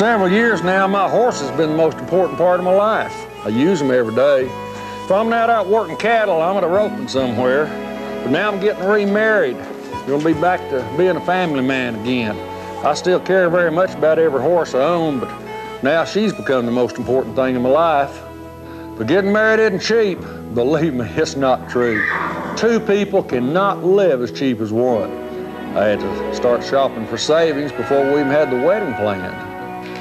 several years now, my horse has been the most important part of my life. I use them every day. If I'm not out working cattle, I'm at a roping somewhere. But now I'm getting remarried. Gonna be back to being a family man again. I still care very much about every horse I own, but now she's become the most important thing in my life. But getting married isn't cheap. Believe me, it's not true. Two people cannot live as cheap as one. I had to start shopping for savings before we even had the wedding planned.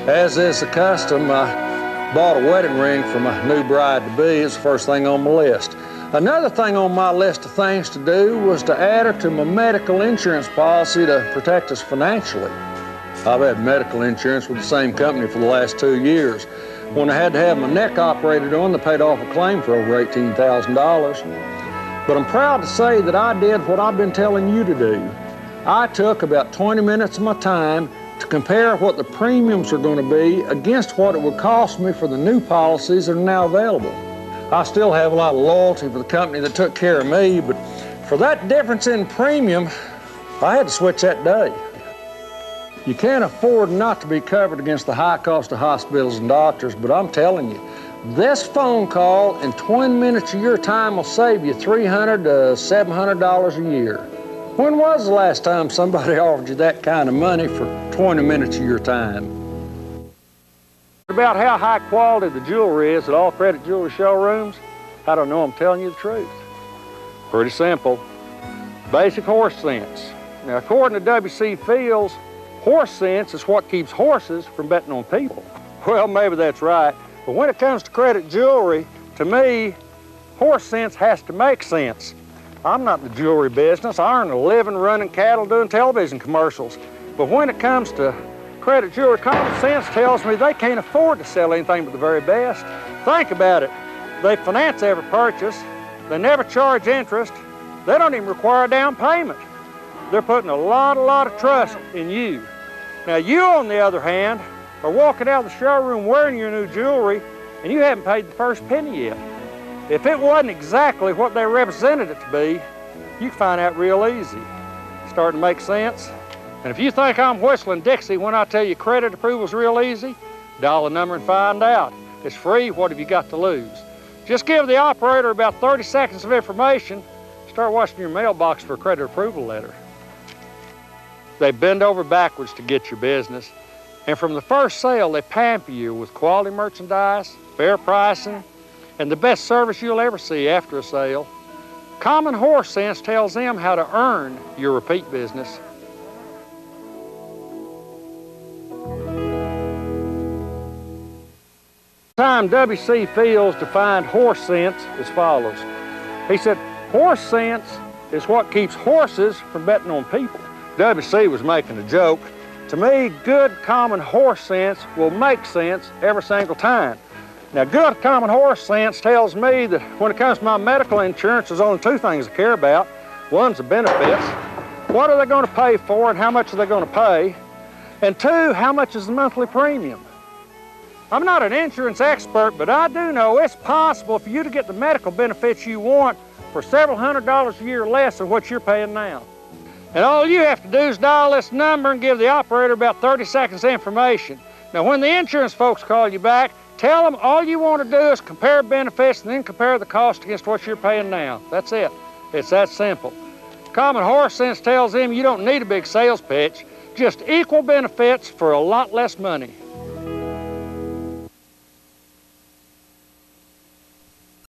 As is the custom, I bought a wedding ring for my new bride-to-be. It's the first thing on my list. Another thing on my list of things to do was to add her to my medical insurance policy to protect us financially. I've had medical insurance with the same company for the last 2 years. When I had to have my neck operated on, they paid off a claim for over $18,000. But I'm proud to say that I did what I've been telling you to do. I took about 20 minutes of my time to compare what the premiums are going to be against what it would cost me for the new policies that are now available. I still have a lot of loyalty for the company that took care of me, but for that difference in premium, I had to switch that day. You can't afford not to be covered against the high cost of hospitals and doctors, but I'm telling you, this phone call and 20 minutes of your time will save you $300 to $700 a year. When was the last time somebody offered you that kind of money for 20 minutes of your time? About how high quality the jewelry is at All Credit Jewelry showrooms, I don't know, I'm telling you the truth. Pretty simple. Basic horse sense. Now, according to W.C. Fields, horse sense is what keeps horses from betting on people. Well, maybe that's right, but when it comes to credit jewelry, to me, horse sense has to make sense. I'm not in the jewelry business. I earn a living running cattle doing television commercials. But when it comes to credit jewelry, common sense tells me they can't afford to sell anything but the very best. Think about it. They finance every purchase. They never charge interest. They don't even require a down payment. They're putting a lot of trust in you. Now, you, on the other hand, are walking out of the showroom wearing your new jewelry, and you haven't paid the first penny yet. If it wasn't exactly what they represented it to be, you can find out real easy. Starting to make sense? And if you think I'm whistling Dixie when I tell you credit approval's real easy, dial the number and find out. It's free, what have you got to lose? Just give the operator about 30 seconds of information, start watching your mailbox for a credit approval letter. They bend over backwards to get your business, and from the first sale, they pamper you with quality merchandise, fair pricing, and the best service you'll ever see after a sale. Common horse sense tells them how to earn your repeat business. W.C. Fields defined horse sense as follows. He said, horse sense is what keeps horses from betting on people. W.C. was making a joke. To me, good common horse sense will make sense every single time. Now, good common horse sense tells me that when it comes to my medical insurance, there's only two things I care about. One's the benefits. What are they going to pay for and how much are they going to pay? And two, how much is the monthly premium? I'm not an insurance expert, but I do know it's possible for you to get the medical benefits you want for several $100s a year less than what you're paying now. And all you have to do is dial this number and give the operator about 30 seconds of information. Now, when the insurance folks call you back, tell them all you want to do is compare benefits and then compare the cost against what you're paying now. That's it. It's that simple. Common horse sense tells them you don't need a big sales pitch, just equal benefits for a lot less money.